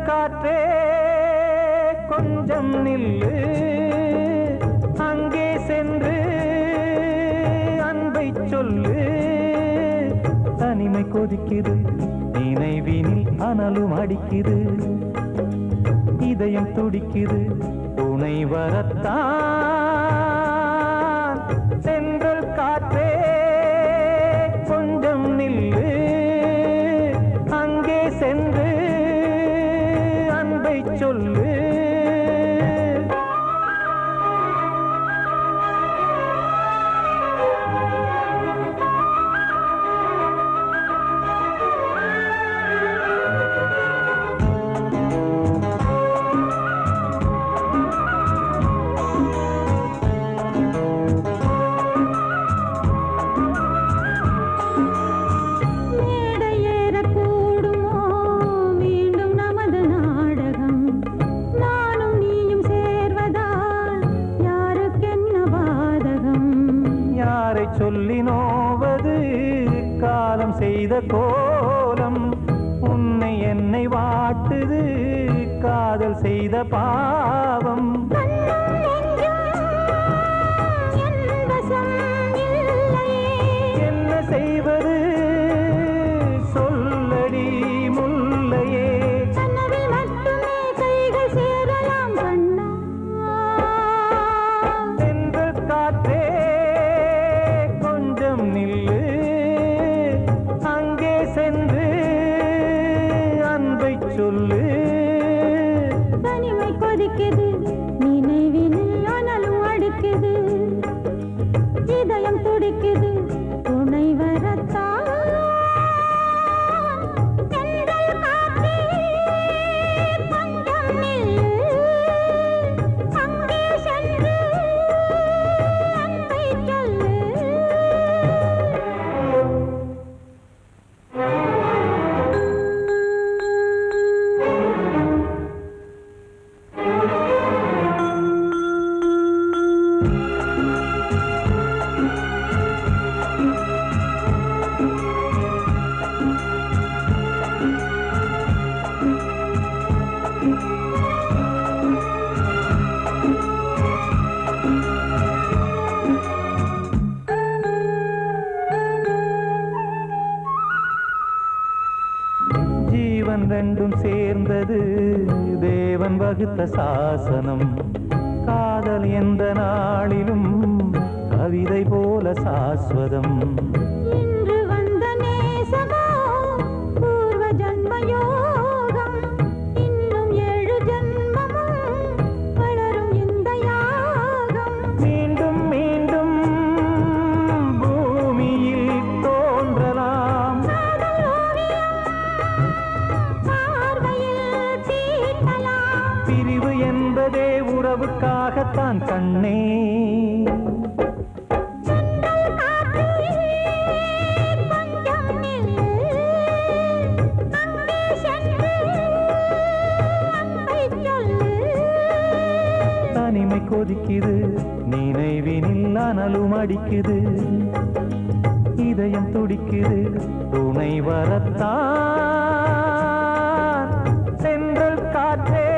காற்றே கொஞ்சம் நில்லு, அங்கே சென்று அன்பை சொல்லு. தனிமை கொதிக்குது, நினைவினில் அனலும் அடிக்குது, இதயம் துடிக்குது, துணை வரத்தான். சென்றல் காற்றே கொஞ்சம் நில்லு, அங்கே சென்று சொல்லு. சொல்லி நோவது காலம் செய்த கோலம், உன்னை என்னை வாட்டுது காதல் செய்த பாவம். என்ன செய்வது சொல்லடி முல்லையே. சென்றல் காற்றே நில்லு, அங்கே சென்று அன்பை சொல்லு. தனிமை கொதிக்குது, நினைவினில் அனலும் அடிக்குது, இதயம் துடிக்குது, துணை வரத்தான். ரெண்டும் சேர்ந்தது தேவன் வகுத்த சாசனம். காதல் எந்த நாளிலும் கவிதை போல சாஸ்வதம். இன்று வந்த நேசமோ பூர்வ ஜன்ம யோகம், இன்னும் 7 ஜன்மமும் வளரும் இந்த யாகம். மீண்டும் மீண்டும் பூமியில் தோன்றலாம், பிரிவு என்பதே உறவுக்காகத்தான் கண்ணே. தனிமை கொதிக்குது, நினைவினில் அனலும் அடிக்குது, இதயம் துடிக்குது, துணை வரத்தான். சென்றல் காற்றே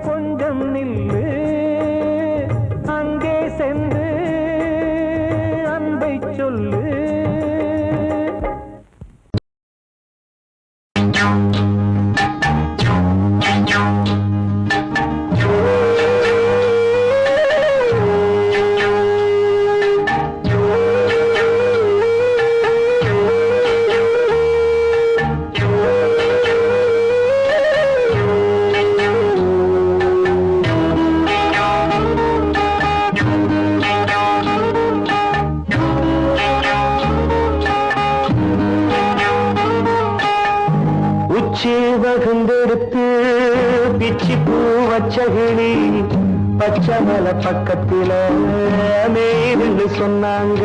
கொஞ்சம் நில்லு, அங்கே சென்று அன்பை சொல்லு. பிச்சி பூ வச்ச கிளி பச்சை மலை பக்கத்தில மேய்துன்னு சொன்னாங்க.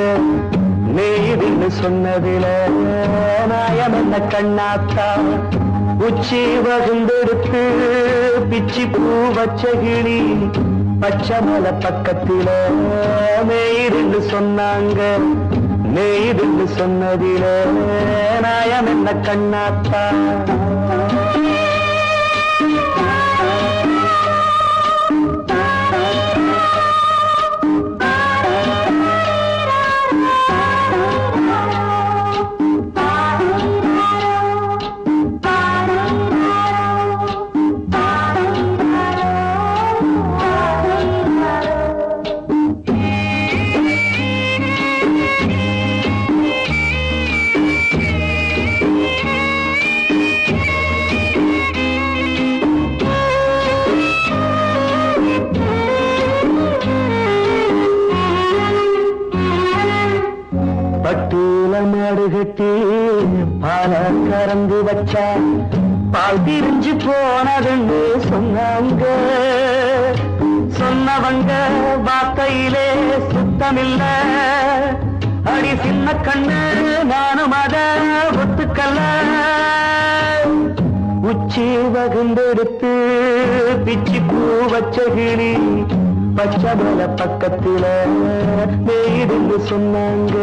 மேய்துன்னு சொன்னதில நாயம் என்ன கண்ணாத்தா உச்சி வகுந்தெடுத்து பிச்சி பூ வச்ச கிளி பச்சை மலை பக்கத்தில மேய்துன்னு சொன்னாங்க. மேய்துன்னு சொன்னதில நாயம் என்ன கண்ணாத்தா. பட்டியல மாடு கட்டி பால கறந்து வச்சா பால் திரிஞ்சு போனதுன்னு சொன்னாங்க. சொன்னவங்க வார்த்தையிலே சுத்தமில்ல. அடி சின்ன கண்ணு நானும் அத ஒத்துக்கல்ல. உச்சி வகுந்தெடுத்து பிச்சி பூ வச்ச கிளி பச்சை மலை பக்கத்தில மேய்துன்னு சொன்னாங்க.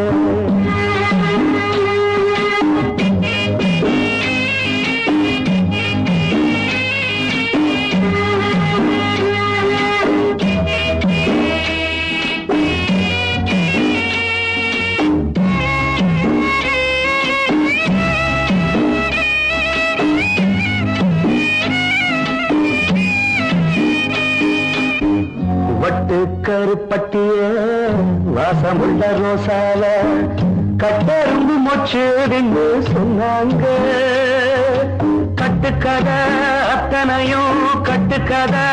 வட்டு கருப்பட்டிய வாசமுள்ள ரோசால கட்டெரும்பு மொச்சுன்னு சொன்னாங்க. கட்டுக்கதை அத்தனையும் கட்டுக்கதை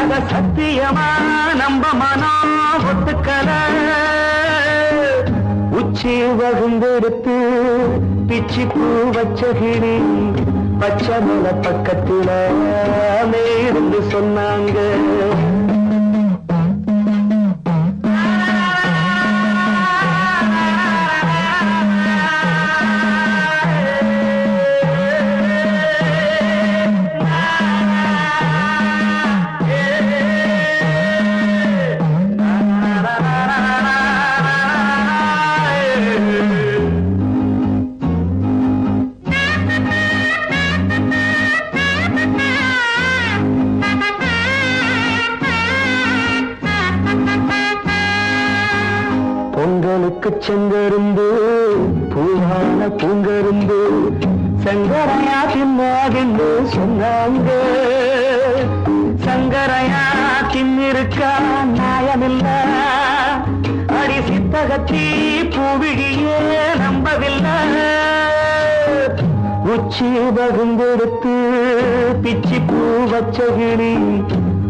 அத சத்தியமா நம்ப மனம் ஒத்துக்கதை. உச்சி வகுந்தெடுத்து பிச்சி பூ வச்ச கிளி பச்சை மலை பக்கத்தில மேய்துன்னு சொன்னாங்க. பொங்கலுக்கு செங்கருந்து பூவான பூங்கருந்து சங்கரையா தின்னாகின்னு சொன்னாங்க. சங்கரையா தின்னிருக்கா நியாயமில்ல. அடி சித்தகத்தி பூவிழியே நம்பவில்லை. உச்சி வகுந்தெடுத்து பிச்சி பூ வச்ச கிளி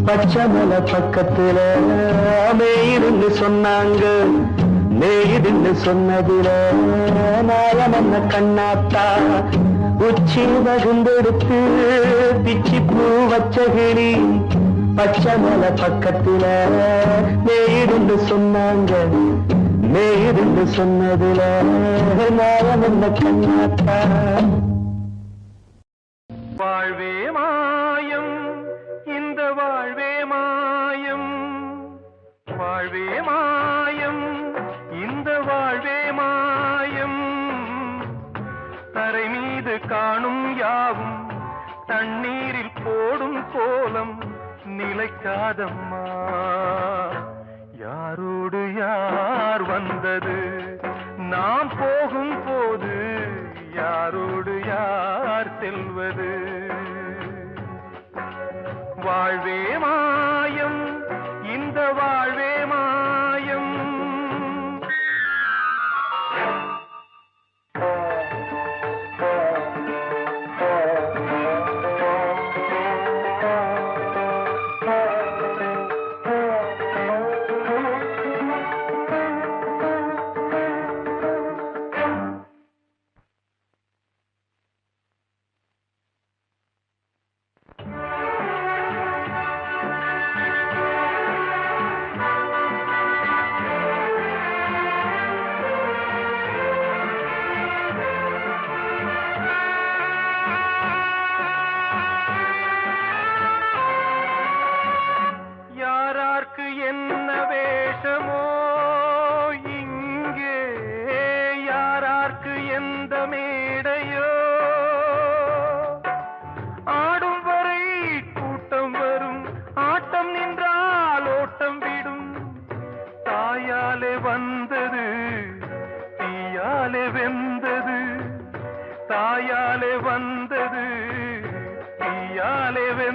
பச்சை மலை பக்கத்தில மேய்துன்னு சொன்னாங்க. மேய்துன்னு சொன்னதில நாயம் என்ன கண்ணாத்தா உச்சி வகுந்தெடுத்து பிச்சி பூ வச்ச கிளி பச்சை மலை பக்கத்தில மேய்துன்னு சொன்னாங்க. மேய்துன்னு சொன்னதில நாயம் என்ன கண்ணாத்தா. வாழ்வே மாயம் இந்த வாழ்வே மாயம். வாழ்வே மாயம் இந்த வாழ்வே மாயம். தரை மீது காணும் யாவும் தண்ணீரில் போடும் கோலம் நிலைக்காதம்மா. யாரோடு யார் வந்தது நாம் போகும் போது யாரோடு யார் செல்வது. வாழ்வே மாயம் இந்த வாழ்வே மாயம்.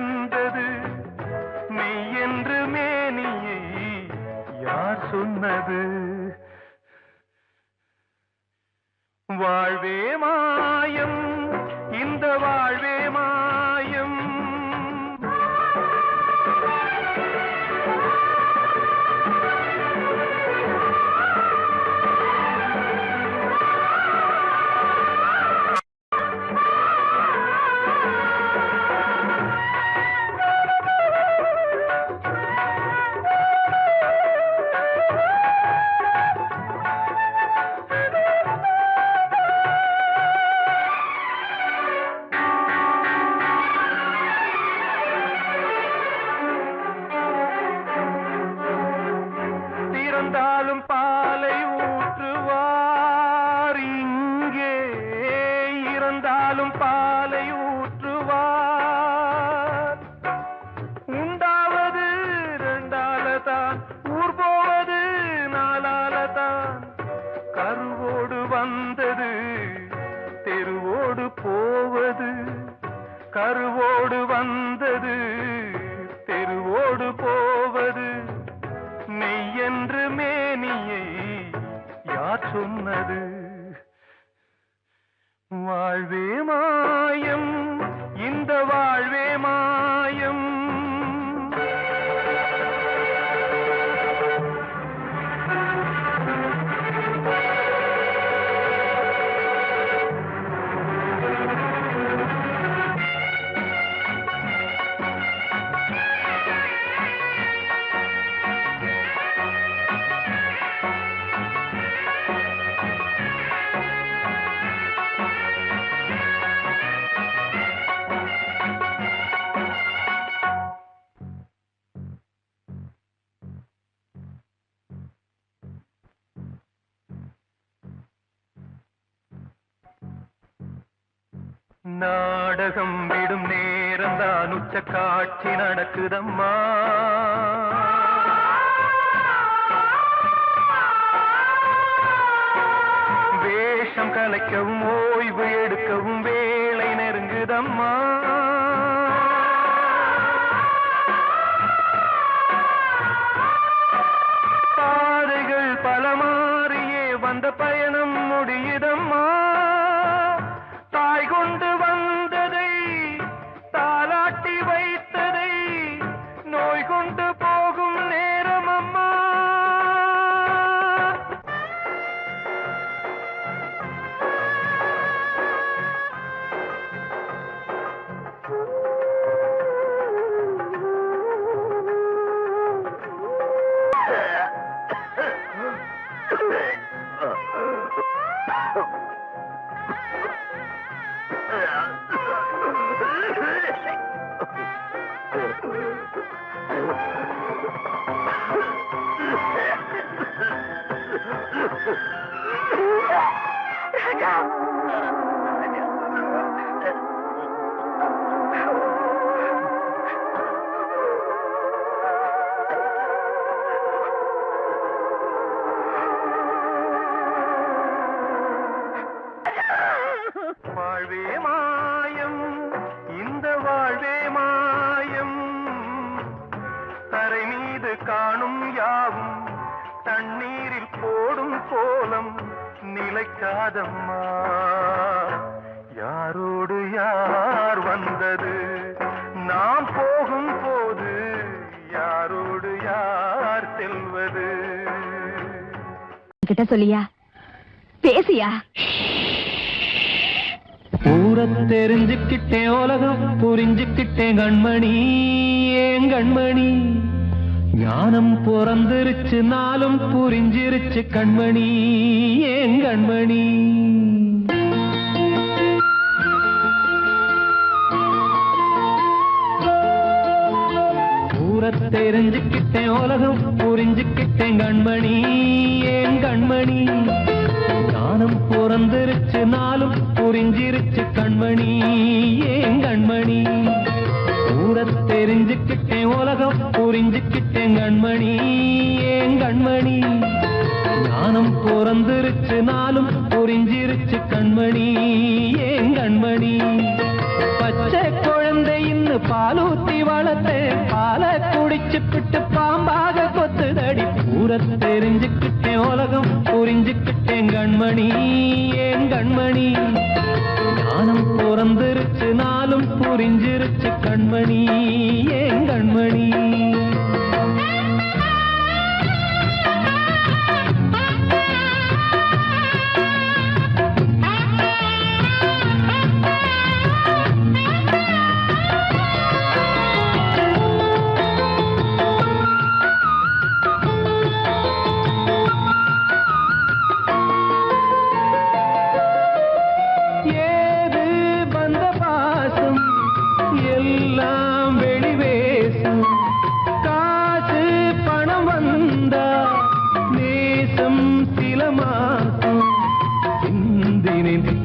வென்றது மெய் என்று மேனியை யார் சொன்னது வாழ்வே மாயம் இந்த வாழ்வே மாயம் இறந்தாலும் பாலை ஊற்றுவார் இங்கே இறந்தாலும் பாலை ஊற்றுவார் உண்டாவது ரெண்டாலதான் ஊர் போவது நாலாலதான் கருவோடு வந்தது தெருவோடு போவது கருவோடு வந்தது தெருவோடு போவது மெய் என்று மேனியை யார் சொன்னது வாழ்வே மாயம் இந்த வாழ்வே மாயம் நாடகம் விடும் நேரம் தான் உச்ச காட்சி நடக்குதம்மா வேஷம் கலைக்கவும் ஓய்வு எடுக்கவும் வேளை நெருங்குதம்மா பாதைகள் பல மாறியே வந்த பயணம் முடியுதம்மா தாய் கொண்டு வந்ததை தாலாட்டி வைத்ததை நோய் கொண்டு போகும் நேரம் அம்மா வாழ்வே மாயம் இந்த வாழ்வே மாயம் தரை மீது காணும் யாவும் தண்ணீரில் போடும் கோலம் நிலைக்காதம்மா யாரோடு யார் வந்தது நாம் போகும் போது யாரோடு யார் செல்வது கிட்ட சொல்லியா பேசியா ஊரை தெரிஞ்சுக்கிட்டேன் உலகம் புரிஞ்சுக்கிட்டேன் கண்மணி ஏன் கண்மணி ஞானம் பிறந்திருச்சு நாளும் புரிஞ்சிருச்சு கண்மணி ஏன் கண்மணி ஊரை தெரிஞ்சுக்கிட்டேன் உலகம் புரிஞ்சுக்கிட்டேன் கண்மணி ஏன் கண்மணி ஞானம் பிறந்திருச்சு நாளும் புரிஞ்சிருச்சு கண்மணி ஏன் கண்மணி ஊரை தெரிஞ்சுக்கிட்டேன் உலகம் புரிஞ்சுக்கிட்டேன் கண்மணி ஏன் கண்மணி ஞானம் பிறந்திருச்சு நாளும் புரிஞ்சிருச்சு கண்மணி ஏன் கண்மணி பச்சை குழந்தையின் இன்னு பாலூத்தி வளர்த்தேன் பாலை குடிச்சுப்பிட்டு பாம்பாக கொத்துதடி ஊர தெரிஞ்சுக்கிட்டேன் உலகம் புரிஞ்சுக்கிட்டேன் கண்மணி ஏன் கண்மணி ஞானம் பிறந்திருச்சு நாளும் புரிஞ்சிருச்சு கண்மணி ஏன் கண்மணி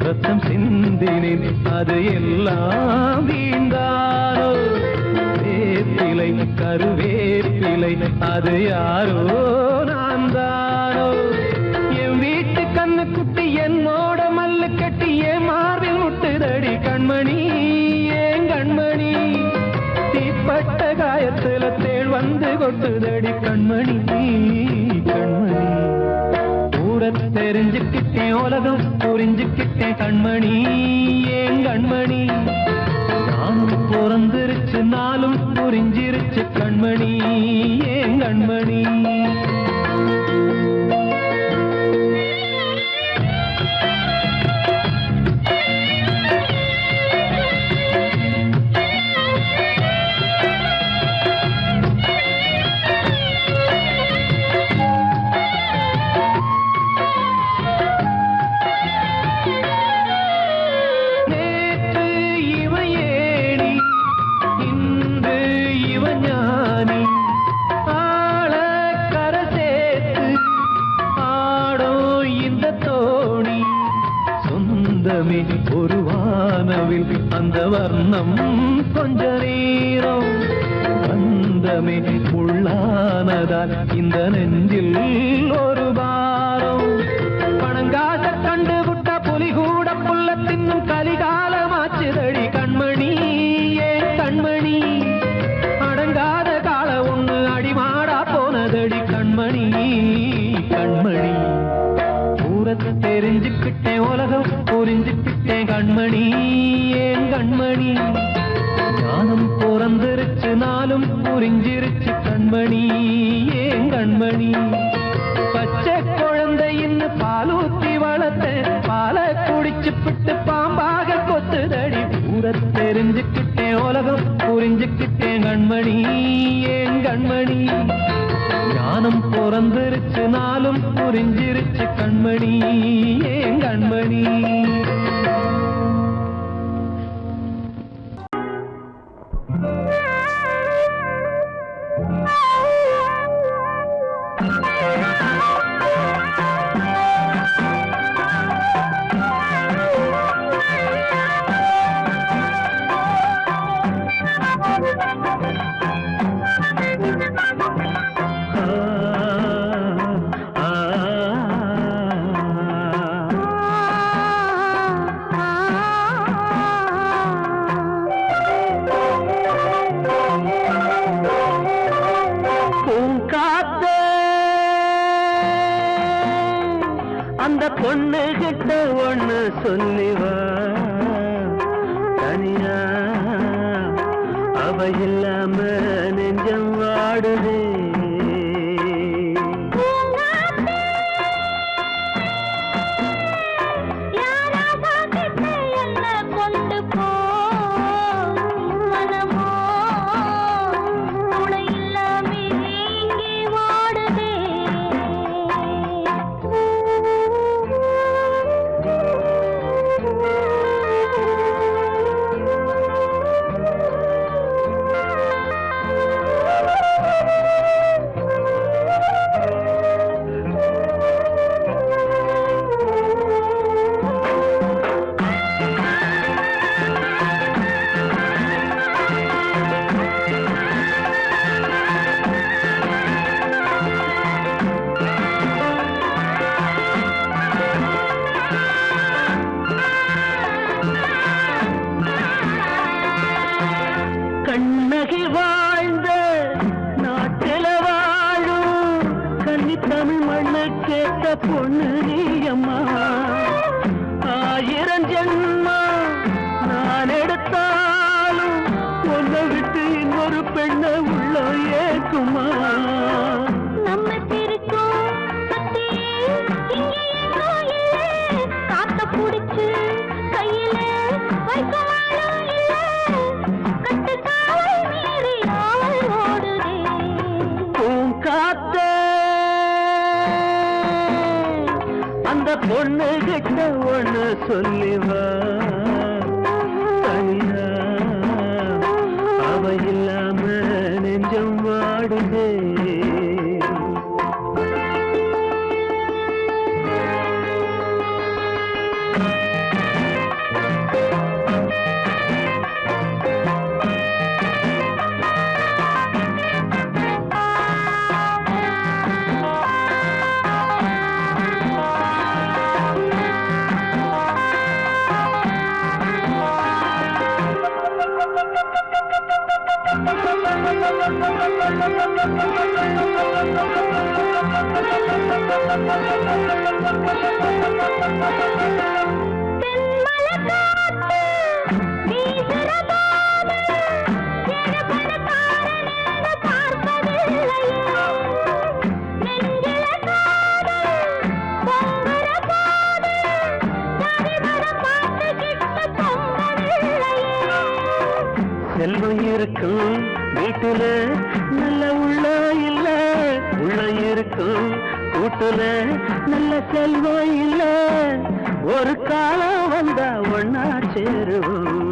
ரத்தம் சிந்தினேன் அது எல்லாம் வீந்தாரோ வேப்பிலை கருவேப்பிலை அது யாரோ நான் தானோ என் வீட்டு கண்ணு குட்டி என்னோட மல்லு கட்டி என் மார்பில் முட்டுதடி கண்மணி ஏன் கண்மணி தீப்பட்ட காயத்துல தேள் வந்து கொட்டுதடி கண்மணி கண்மணி தெரிஞ்சுக்கிட்டேன் உலகம் புரிஞ்சுக்கிட்டேன் கண்மணி ஏன் கண்மணி நானும் பிறந்திருச்சு நாளும் புரிஞ்சிருச்சு கண்மணி ஏன் கண்மணி ஒரு வானவில் அந்த வர்ணம் கொஞ்ச நேரம் வந்தமே உள்ளானதால் இந்த நெஞ்சில் ஒரு பாரம் பணங்காச கண்டு விட்ட புலி கூட புல்ல தின்னும் கலிகாலமாச்சுதடி கண்மணி ஏன் கண்மணி அடங்காத கால ஒண்ணு அடிமாடா போனதடி கண்மணி கண்மணி தெரிஞ்சுக்கிட்டேன் உலகம் புரிஞ்சுக்கிட்டேன் கண்மணி ஏன் கண்மணி ஞானம் பிறந்திருச்சு நாளும் புரிஞ்சிருச்சு கண்மணி ஏன் கண்மணி பச்சை குழந்தை இன்னும் பாலூத்தி வளர்த்தேன் பாலை குடிச்சுப்பிட்டு பாம்பாக கொத்துதடி ஊர தெரிஞ்சுக்கிட்டேன் உலகம் புரிஞ்சுக்கிட்டேன் கண்மணி ஏன் கண்மணி ஞானம் பிறந்திருச்சு நாளும் புரிஞ்சிருச்சு கண்மணி ஏன் கண்மணி அந்த பொண்ணு கிட்ட ஒண்ணு சொல்லிவா தனியா அவ இல்லாம நெஞ்சம் வாடுதே வாழ்ந்த நாட்டில வாழும் கன்னி தமிழ் மண்ணு கேட்ட பொண்ணு நீ அம்மா. 1000 ஜென்மா நான் எடுத்தாலும் ஒன்ன விட்டு இன்னொரு பெண்ண உள்ள ஏக்குமா. நம்ம திருக்கும் சக்தி இங்கே எங்கோ இல்லை, காத்த புடிச்சு கையில வைக்கவாலும் இல்லை, கட்டுக்காவல் மீறி ஆவல் ஓடுதே. பூங்காத்தே அந்த பொண்ணு கிட்ட ஒண்ணு சொல்லிவா. தனியா அவ இல்லாம நெஞ்சம் வாடுதே. செல்வம் இருக்கும் வீட்டுல நல்ல உள்ள இல்ல, உள்ள இருக்கும் கூட்டுல நல்ல செல்வம் இல்ல. ஒரு காலம் வந்தா ஒன்னா சேருவோம்.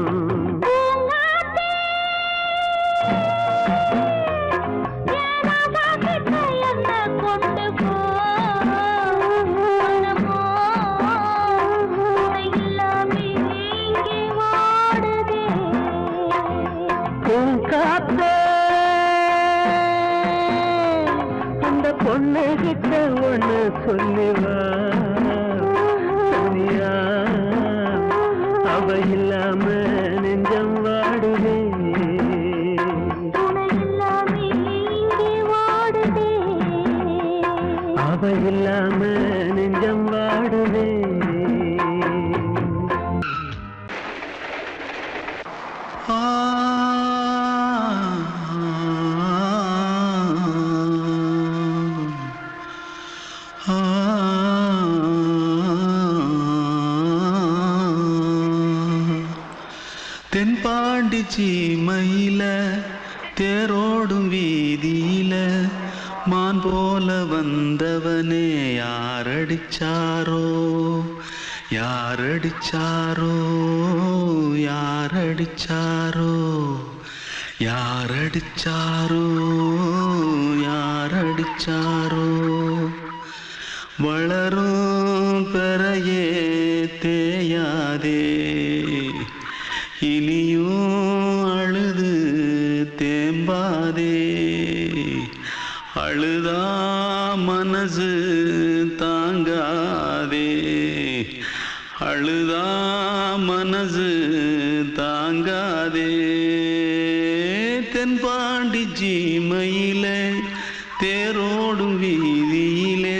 அந்த பொண்ணு கிட்ட ஒண்ணு சொல்லிவா. தனியா அவ இல்லாம நெஞ்சம் வாடுதே. அவ இல்லாம நெஞ்சம் வாடுதே. தென்பாண்டி சீமையில தேரோடும் வீதியில மான் போல வந்தவனே யாரடிச்சாரோ யாரடிச்சாரோ யாரடிச்சாரோ யாரடிச்சாரோ யாரடிச்சாரோ. வளரும் பெறையே தேயாதே இனியும் அழுது தேம்பாதே. அழுதா மனசு தாங்காதே, அழுதா மனசு தாங்காதே. தென்பாண்டி சீமையிலே தேரோடும் வீதியிலே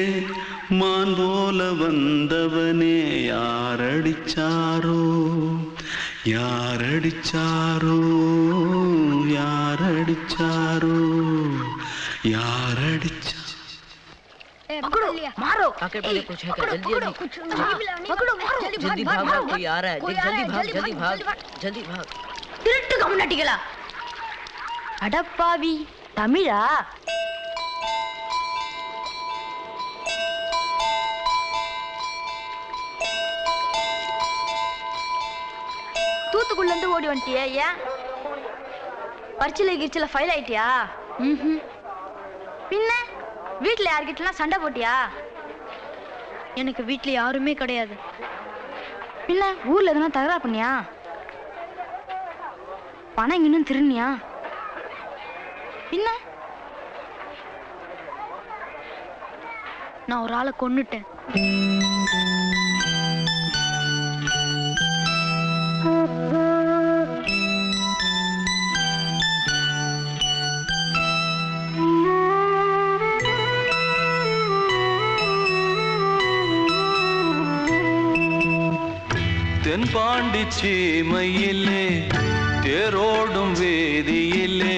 மான் போல வந்தவனே யாரடிச்சாரோ யாரடிச்சாரோ யாரடிச்சாரோ யாரடிச்சா. पकड़ो मारो आके पहले कुछ है क्या? जल्दी पकड़ो मारो जल्दी भाग भाग, कोई आ रहा है. जल्दी भाग जल्दी भाग. திருட்டு கம்முனட்டிகளா அடப்பாவி தமிழா. தூத்துக்குள்ள இருந்து ஓடி வந்துட்டியா? ஏன் பரிச்சையில கிரிச்சில ஃபைல் ஆயிட்டியா? பின்ன வீட்டுல யார்கிட்டலாம் சண்டை போட்டியா? எனக்கு வீட்டுல யாருமே கிடையாது. பின்ன ஊர்ல எதனா தகராறு பண்ணியா? பணம் இன்னும் திருநியா? பின்ன நான் ஒரு ஆளை கொன்னுட்டேன். தென்பாண்டி சீமையிலே தேரோடும் வேதியிலே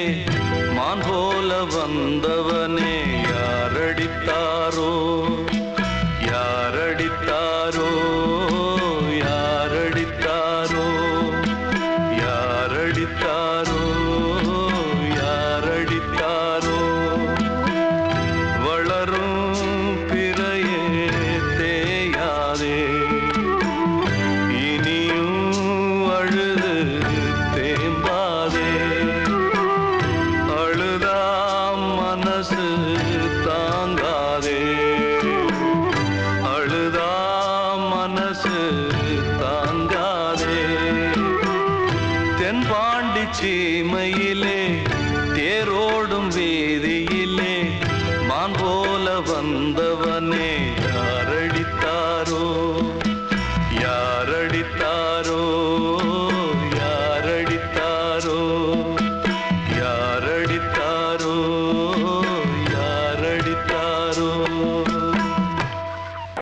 மான் போல வந்தவனே யாரடித்தாரோ யாரடித்தாரோ யாரடித்தாரோ யாரடித்தாரோ யாரடித்தாரோ வளரும் பிறையே தேயாதே இனியும் அழுது தேம்பாதே அழுதாம் மனசு தாங்காதே அழுதாம் மனசு தாங்காதே தென்பாண்டி சீமையிலே தேரோடும் வேதியிலே மான் போல வந்தவனே